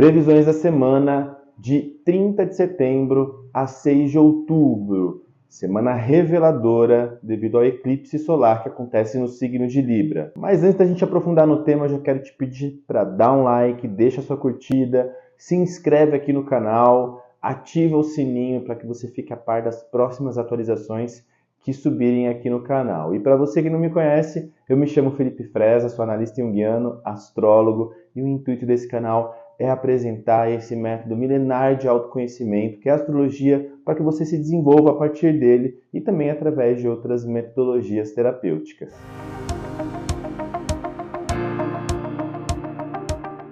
Previsões da semana de 30 de setembro a 6 de outubro. Semana reveladora devido ao eclipse solar que acontece no signo de Libra. Mas antes da gente aprofundar no tema, eu já quero te pedir para dar um like, deixa sua curtida, se inscreve aqui no canal, ativa o sininho para que você fique a par das próximas atualizações que subirem aqui no canal. E para você que não me conhece, eu me chamo Felipe Freza, sou analista junguiano, astrólogo, e o intuito desse canal é apresentar esse método milenar de autoconhecimento, que é a astrologia, para que você se desenvolva a partir dele e também através de outras metodologias terapêuticas.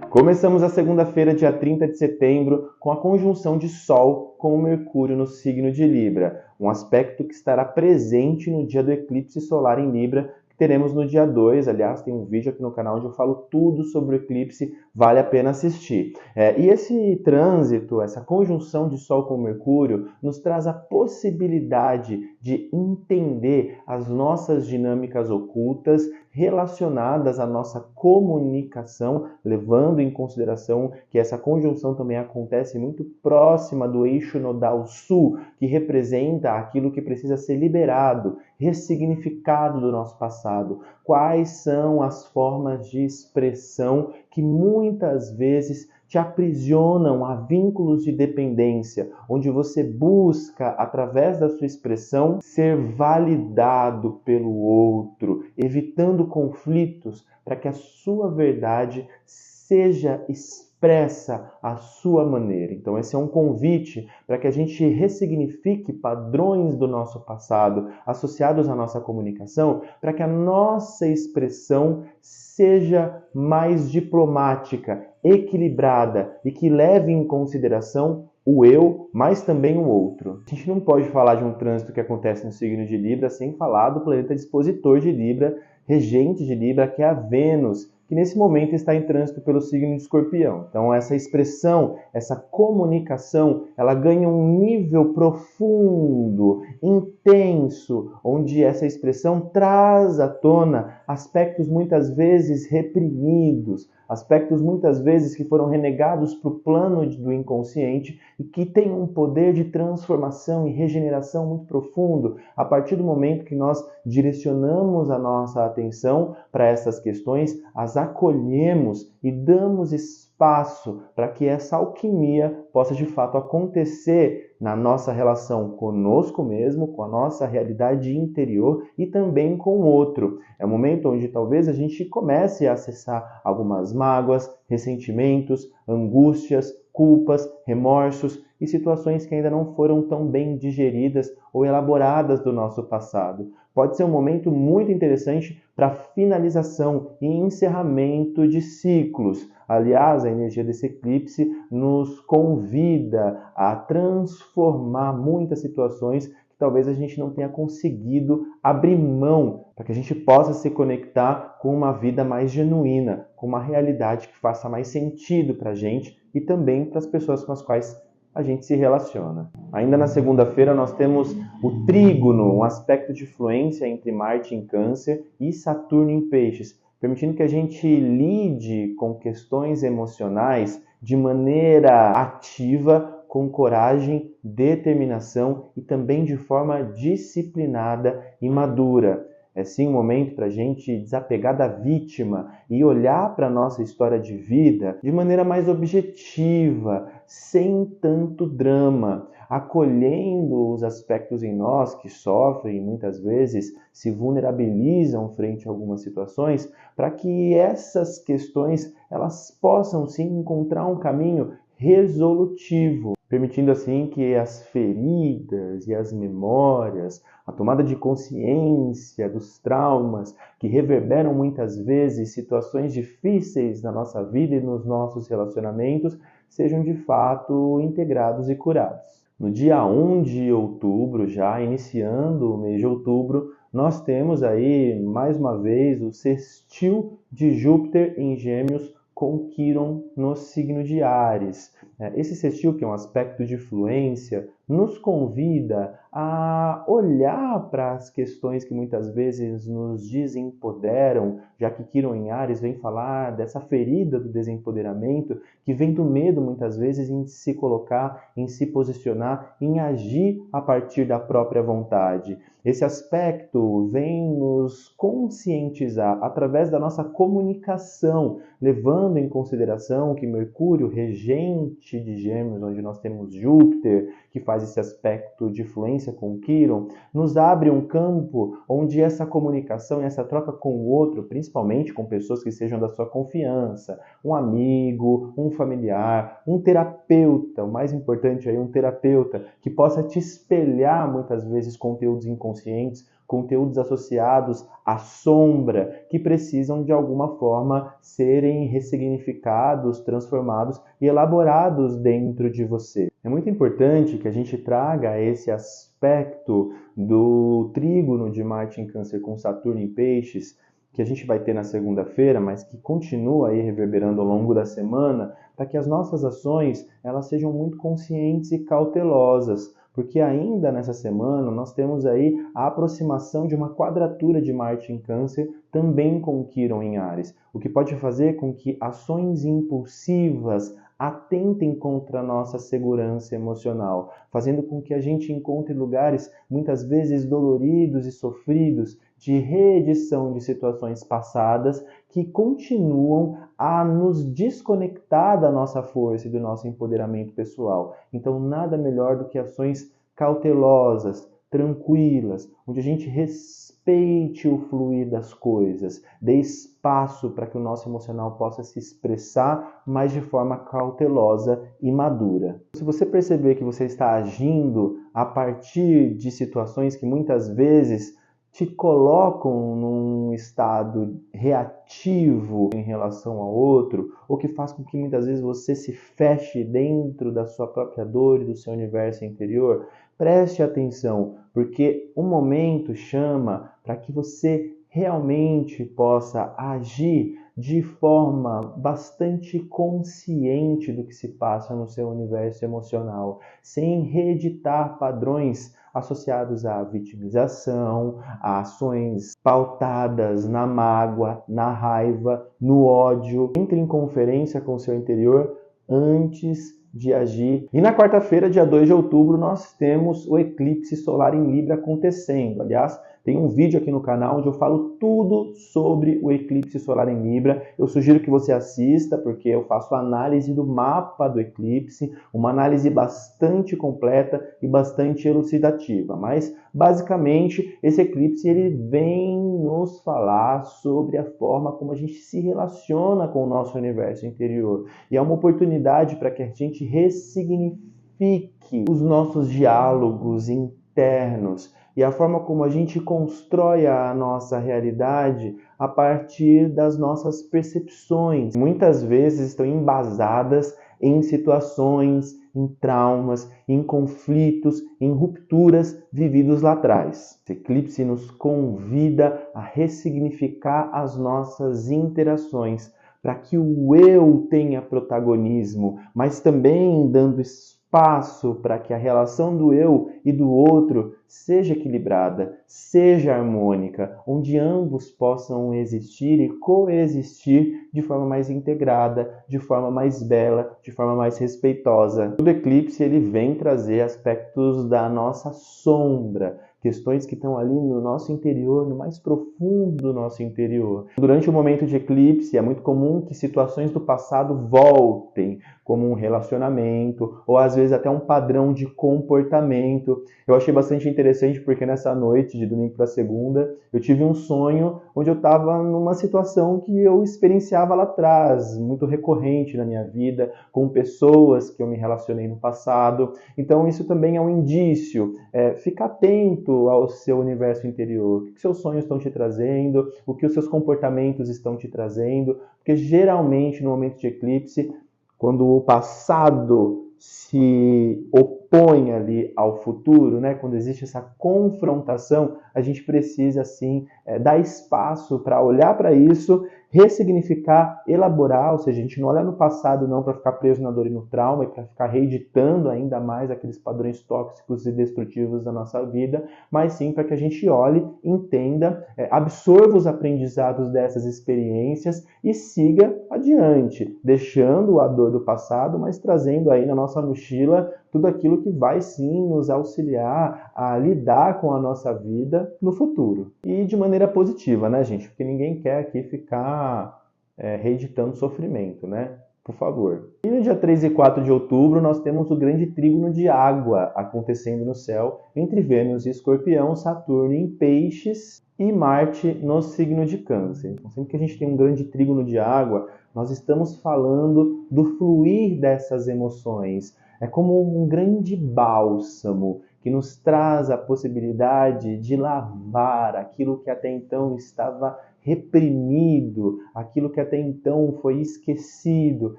Começamos a segunda-feira, dia 30 de setembro, com a conjunção de Sol com o Mercúrio no signo de Libra, um aspecto que estará presente no dia do eclipse solar em Libra, que teremos no dia 2, aliás, tem um vídeo aqui no canal onde eu falo tudo sobre o eclipse, vale a pena assistir. E esse trânsito, essa conjunção de Sol com Mercúrio, nos traz a possibilidade de entender as nossas dinâmicas ocultas relacionadas à nossa comunicação, levando em consideração que essa conjunção também acontece muito próxima do eixo nodal sul, que representa aquilo que precisa ser liberado, ressignificado do nosso passado. Quais são as formas de expressão que muitas vezes te aprisionam a vínculos de dependência, onde você busca, através da sua expressão, ser validado pelo outro, evitando conflitos para que a sua verdade seja expressa à sua maneira. Então esse é um convite para que a gente ressignifique padrões do nosso passado associados à nossa comunicação, para que a nossa expressão seja mais diplomática, equilibrada e que leve em consideração o eu, mas também o outro. A gente não pode falar de um trânsito que acontece no signo de Libra sem falar do planeta dispositor de Libra, regente de Libra, que é a Vênus, que nesse momento está em trânsito pelo signo de Escorpião. Então essa expressão, essa comunicação, ela ganha um nível profundo, intenso, onde essa expressão traz à tona aspectos muitas vezes reprimidos, aspectos muitas vezes que foram renegados para o plano do inconsciente e que têm um poder de transformação e regeneração muito profundo a partir do momento que nós direcionamos a nossa atenção para essas questões, as acolhemos e damos espaço para que essa alquimia possa de fato acontecer na nossa relação conosco mesmo, com a nossa realidade interior e também com o outro. É um momento onde talvez a gente comece a acessar algumas mágoas, ressentimentos, angústias, culpas, remorsos e situações que ainda não foram tão bem digeridas ou elaboradas do nosso passado. Pode ser um momento muito interessante para finalização e encerramento de ciclos. Aliás, a energia desse eclipse nos convida a transformar muitas situações que talvez a gente não tenha conseguido abrir mão, para que a gente possa se conectar com uma vida mais genuína, com uma realidade que faça mais sentido para a gente e também para as pessoas com as quais a gente se relaciona. Ainda na segunda-feira nós temos o trígono, um aspecto de fluência entre Marte em Câncer e Saturno em Peixes, permitindo que a gente lide com questões emocionais de maneira ativa, com coragem, determinação e também de forma disciplinada e madura. É sim um momento para a gente desapegar da vítima e olhar para a nossa história de vida de maneira mais objetiva, sem tanto drama, acolhendo os aspectos em nós que sofrem e muitas vezes se vulnerabilizam frente a algumas situações, para que essas questões elas possam sim encontrar um caminho resolutivo, permitindo assim que as feridas e as memórias, a tomada de consciência dos traumas que reverberam muitas vezes situações difíceis na nossa vida e nos nossos relacionamentos, sejam de fato integrados e curados. No dia 1 de outubro, já iniciando o mês de outubro, nós temos aí mais uma vez o sextil de Júpiter em Gêmeos com Quirón no signo de Áries. Esse sextil, que é um aspecto de fluência, nos convida a olhar para as questões que muitas vezes nos desempoderam, já que Quirón em Áries vem falar dessa ferida do desempoderamento, que vem do medo muitas vezes em se colocar, em se posicionar, em agir a partir da própria vontade. Esse aspecto vem nos conscientizar através da nossa comunicação, levando em consideração que Mercúrio, regente de Gêmeos, onde nós temos Júpiter, que faz esse aspecto de fluência com Quirón, nos abre um campo onde essa comunicação e essa troca com o outro, principalmente com pessoas que sejam da sua confiança, um amigo, um familiar, um terapeuta, o mais importante aí, um terapeuta que possa te espelhar muitas vezes conteúdos inconscientes, conteúdos associados à sombra, que precisam de alguma forma serem ressignificados, transformados e elaborados dentro de você. É muito importante que a gente traga esse aspecto do trígono de Marte em Câncer com Saturno em Peixes, que a gente vai ter na segunda-feira, mas que continua aí reverberando ao longo da semana, para que as nossas ações elas sejam muito conscientes e cautelosas, porque ainda nessa semana nós temos aí a aproximação de uma quadratura de Marte em Câncer, também com Quirón em Áries, o que pode fazer com que ações impulsivas atentem contra a nossa segurança emocional, fazendo com que a gente encontre lugares muitas vezes doloridos e sofridos de reedição de situações passadas que continuam a nos desconectar da nossa força e do nosso empoderamento pessoal. Então, nada melhor do que ações cautelosas, tranquilas, onde a gente respeite o fluir das coisas, dê espaço para que o nosso emocional possa se expressar, mas de forma cautelosa e madura. Se você perceber que você está agindo a partir de situações que muitas vezes te colocam num estado reativo em relação ao outro, ou que faz com que muitas vezes você se feche dentro da sua própria dor e do seu universo interior, preste atenção, porque o momento chama para que você realmente possa agir de forma bastante consciente do que se passa no seu universo emocional, sem reeditar padrões associados à vitimização, a ações pautadas na mágoa, na raiva, no ódio. Entre em conferência com o seu interior antes de agir. E na quarta-feira, dia 2 de outubro, nós temos o eclipse solar em Libra acontecendo. Aliás, tem um vídeo aqui no canal onde eu falo tudo sobre o eclipse solar em Libra. Eu sugiro que você assista, porque eu faço análise do mapa do eclipse, uma análise bastante completa e bastante elucidativa. Mas, basicamente, esse eclipse ele vem nos falar sobre a forma como a gente se relaciona com o nosso universo interior. E é uma oportunidade para que a gente ressignifique os nossos diálogos internos e a forma como a gente constrói a nossa realidade a partir das nossas percepções. Muitas vezes estão embasadas em situações, em traumas, em conflitos, em rupturas vividos lá atrás. Esse eclipse nos convida a ressignificar as nossas interações, para que o eu tenha protagonismo, mas também dando espaço para que a relação do eu e do outro seja equilibrada, seja harmônica, onde ambos possam existir e coexistir de forma mais integrada, de forma mais bela, de forma mais respeitosa. O eclipse ele vem trazer aspectos da nossa sombra, questões que estão ali no nosso interior, no mais profundo do nosso interior. Durante o momento de eclipse, é muito comum que situações do passado voltem, como um relacionamento, ou às vezes até um padrão de comportamento. Eu achei bastante interessante porque nessa noite, de domingo para segunda, eu tive um sonho onde eu estava numa situação que eu experienciava lá atrás, muito recorrente na minha vida, com pessoas que eu me relacionei no passado. Então isso também é um indício. Fica atento ao seu universo interior, o que seus sonhos estão te trazendo, o que os seus comportamentos estão te trazendo, porque geralmente no momento de eclipse, quando o passado se opõe opõe ali ao futuro, né? Quando existe essa confrontação, a gente precisa, assim, dar espaço para olhar para isso, ressignificar, elaborar, ou seja, a gente não olha no passado não para ficar preso na dor e no trauma e para ficar reeditando ainda mais aqueles padrões tóxicos e destrutivos da nossa vida, mas sim para que a gente olhe, entenda, absorva os aprendizados dessas experiências e siga adiante, deixando a dor do passado, mas trazendo aí na nossa mochila tudo aquilo que vai sim nos auxiliar a lidar com a nossa vida no futuro. E de maneira positiva, né, gente? Porque ninguém quer aqui ficar reeditando sofrimento, né? Por favor. E no dia 3 e 4 de outubro, nós temos o grande trígono de água acontecendo no céu entre Vênus e Escorpião, Saturno em Peixes e Marte no signo de Câncer. Então, sempre que a gente tem um grande trígono de água, nós estamos falando do fluir dessas emoções. É como um grande bálsamo que nos traz a possibilidade de lavar aquilo que até então estava reprimido, aquilo que até então foi esquecido,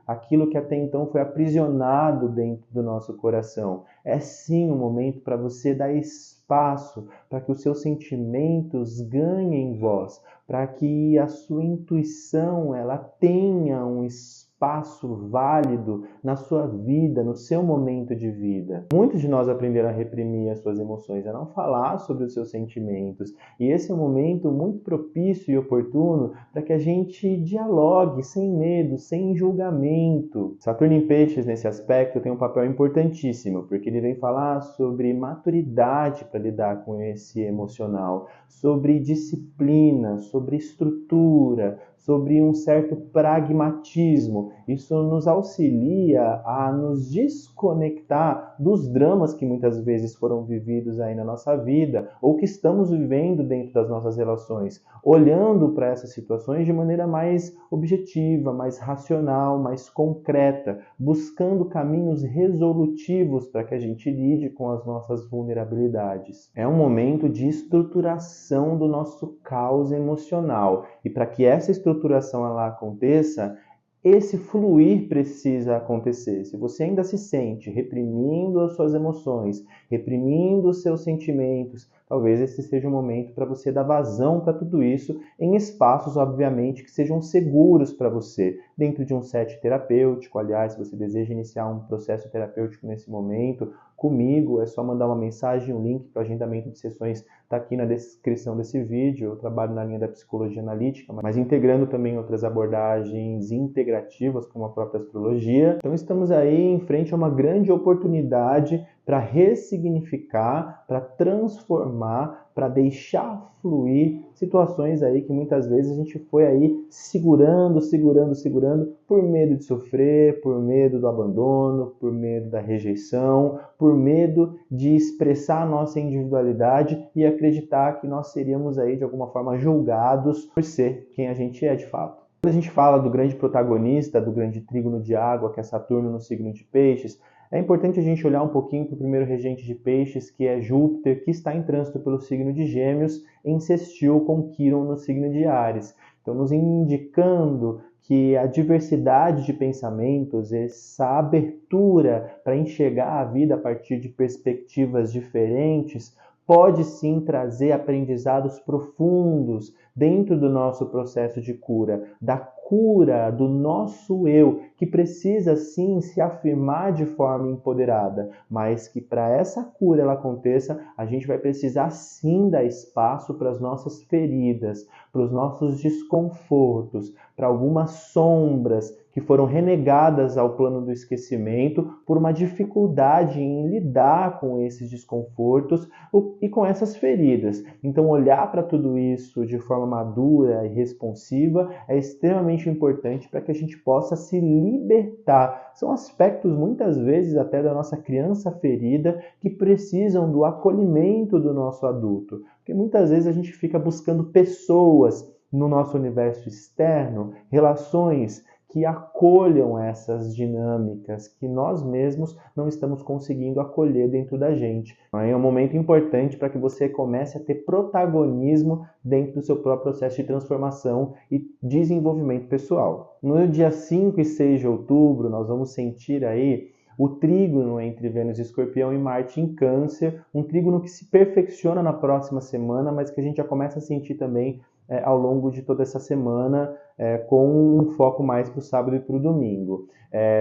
aquilo que até então foi aprisionado dentro do nosso coração. É sim um momento para você dar espaço para que os seus sentimentos ganhem voz, para que a sua intuição ela tenha um espaço válido na sua vida, no seu momento de vida. Muitos de nós aprenderam a reprimir as suas emoções, a não falar sobre os seus sentimentos. E esse é um momento muito propício e oportuno para que a gente dialogue sem medo, sem julgamento. Saturno em Peixes, nesse aspecto, tem um papel importantíssimo, porque ele vem falar sobre maturidade para lidar com esse emocional, sobre disciplina, sobre estrutura, sobre um certo pragmatismo. Isso nos auxilia a nos desconectar dos dramas que muitas vezes foram vividos aí na nossa vida ou que estamos vivendo dentro das nossas relações, olhando para essas situações de maneira mais objetiva, mais racional, mais concreta, buscando caminhos resolutivos para que a gente lide com as nossas vulnerabilidades. É um momento de estruturação do nosso caos emocional e para que essa estruturação ela aconteça, esse fluir precisa acontecer. Se você ainda se sente reprimindo as suas emoções, reprimindo os seus sentimentos, talvez esse seja o momento para você dar vazão para tudo isso em espaços, obviamente, que sejam seguros para você. Dentro de um set terapêutico, aliás, se você deseja iniciar um processo terapêutico nesse momento, comigo, é só mandar uma mensagem, um link para o agendamento de sessões está aqui na descrição desse vídeo. Eu trabalho na linha da psicologia analítica, mas integrando também outras abordagens integrativas, como a própria astrologia. Então estamos aí em frente a uma grande oportunidade para ressignificar, para transformar, para deixar fluir situações aí que muitas vezes a gente foi aí segurando por medo de sofrer, por medo do abandono, por medo da rejeição, por medo de expressar a nossa individualidade e acreditar que nós seríamos aí de alguma forma julgados por ser quem a gente é de fato. Quando a gente fala do grande protagonista, do grande trígono de água, que é Saturno no signo de Peixes, é importante a gente olhar um pouquinho para o primeiro regente de Peixes, que é Júpiter, que está em trânsito pelo signo de Gêmeos, em sextil com Quirón no signo de Áries. Então, nos indicando que a diversidade de pensamentos, essa abertura para enxergar a vida a partir de perspectivas diferentes, pode sim trazer aprendizados profundos dentro do nosso processo de cura, da cura do nosso eu, que precisa sim se afirmar de forma empoderada, mas que para essa cura ela aconteça, a gente vai precisar sim dar espaço para as nossas feridas, para os nossos desconfortos, para algumas sombras que foram renegadas ao plano do esquecimento por uma dificuldade em lidar com esses desconfortos e com essas feridas. Então, olhar para tudo isso de forma madura e responsiva é extremamente importante para que a gente possa se libertar. São aspectos, muitas vezes, até da nossa criança ferida, que precisam do acolhimento do nosso adulto. Porque muitas vezes a gente fica buscando pessoas no nosso universo externo, relações que acolham essas dinâmicas que nós mesmos não estamos conseguindo acolher dentro da gente. É um momento importante para que você comece a ter protagonismo dentro do seu próprio processo de transformação e desenvolvimento pessoal. No dia 5 e 6 de outubro, nós vamos sentir aí O trígono entre Vênus e Escorpião e Marte em Câncer, um trígono que se perfecciona na próxima semana, mas que a gente já começa a sentir também ao longo de toda essa semana, com um foco mais para o sábado e para o domingo.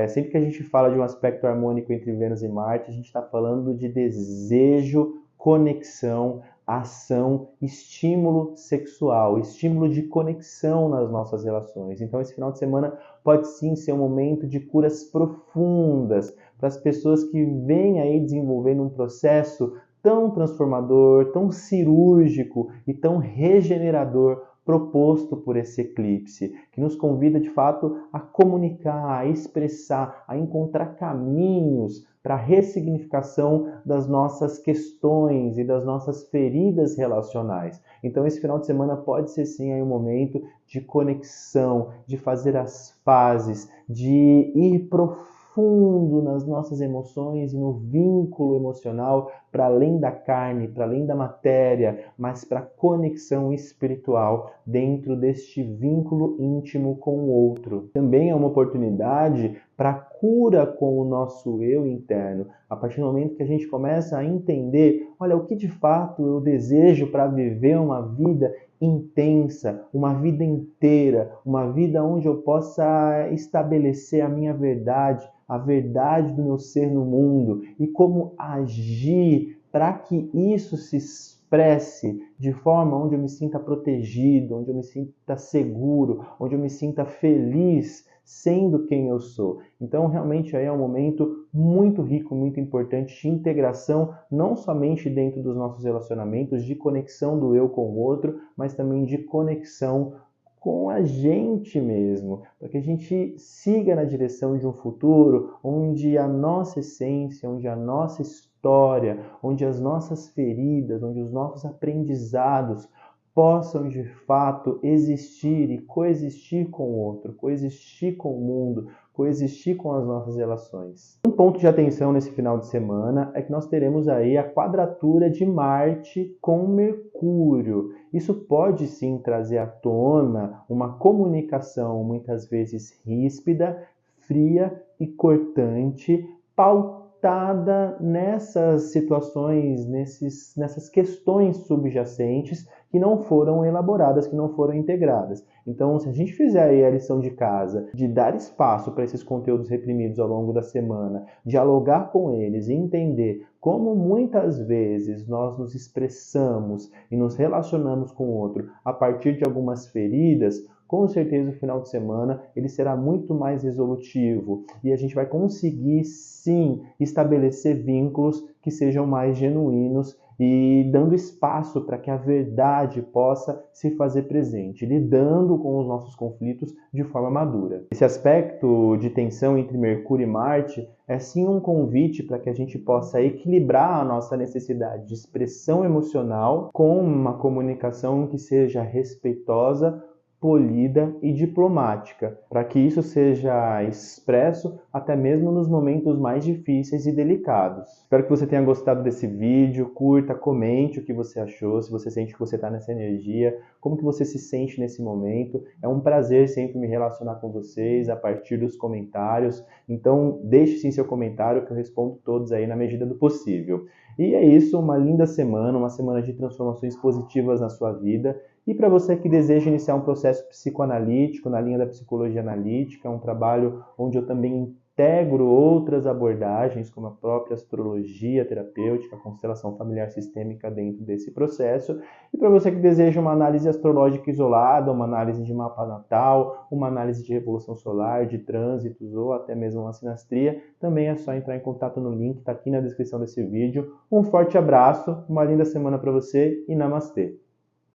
Sempre que a gente fala de um aspecto harmônico entre Vênus e Marte, a gente está falando de desejo, conexão, ação, estímulo sexual, estímulo de conexão nas nossas relações. Então, esse final de semana pode sim ser um momento de curas profundas para as pessoas que vêm aí desenvolvendo um processo tão transformador, tão cirúrgico e tão regenerador proposto por esse eclipse, que nos convida de fato a comunicar, a expressar, a encontrar caminhos para a ressignificação das nossas questões e das nossas feridas relacionais. Então esse final de semana pode ser sim aí um momento de conexão, de fazer as pazes, de ir profundo nas nossas emoções e no vínculo emocional, para além da carne, para além da matéria, mas para a conexão espiritual dentro deste vínculo íntimo com o outro. Também é uma oportunidade para a cura com o nosso eu interno. A partir do momento que a gente começa a entender, olha, o que de fato eu desejo para viver uma vida intensa, uma vida inteira, uma vida onde eu possa estabelecer a minha verdade, a verdade do meu ser no mundo e como agir para que isso se expresse de forma onde eu me sinta protegido, onde eu me sinta seguro, onde eu me sinta feliz sendo quem eu sou. Então, realmente aí é um momento muito rico, muito importante de integração, não somente dentro dos nossos relacionamentos, de conexão do eu com o outro, mas também de conexão com a gente mesmo, para que a gente siga na direção de um futuro onde a nossa essência, onde a nossa história, onde as nossas feridas, onde os nossos aprendizados possam de fato existir e coexistir com o outro, coexistir com o mundo, coexistir com as nossas relações. Um ponto de atenção nesse final de semana é que nós teremos aí a quadratura de Marte com Mercúrio. Isso pode sim trazer à tona uma comunicação muitas vezes ríspida, fria e cortante, pautada nessas situações, nessas questões subjacentes que não foram elaboradas, que não foram integradas. Então, se a gente fizer aí a lição de casa, de dar espaço para esses conteúdos reprimidos ao longo da semana, dialogar com eles e entender como muitas vezes nós nos expressamos e nos relacionamos com o outro a partir de algumas feridas, com certeza o final de semana ele será muito mais resolutivo e a gente vai conseguir sim estabelecer vínculos que sejam mais genuínos e dando espaço para que a verdade possa se fazer presente, lidando com os nossos conflitos de forma madura. Esse aspecto de tensão entre Mercúrio e Marte é sim um convite para que a gente possa equilibrar a nossa necessidade de expressão emocional com uma comunicação que seja respeitosa, polida e diplomática, para que isso seja expresso até mesmo nos momentos mais difíceis e delicados. Espero que você tenha gostado desse vídeo, curta, comente o que você achou, se você sente que você está nessa energia, como que você se sente nesse momento. É um prazer sempre me relacionar com vocês a partir dos comentários, então deixe sim seu comentário que eu respondo todos aí na medida do possível. E é isso, uma linda semana, uma semana de transformações positivas na sua vida. E para você que deseja iniciar um processo psicoanalítico na linha da psicologia analítica, um trabalho onde eu também integro outras abordagens, como a própria astrologia terapêutica, a constelação familiar sistêmica dentro desse processo. E para você que deseja uma análise astrológica isolada, uma análise de mapa natal, uma análise de revolução solar, de trânsitos ou até mesmo uma sinastria, também é só entrar em contato no link, está aqui na descrição desse vídeo. Um forte abraço, uma linda semana para você e namastê!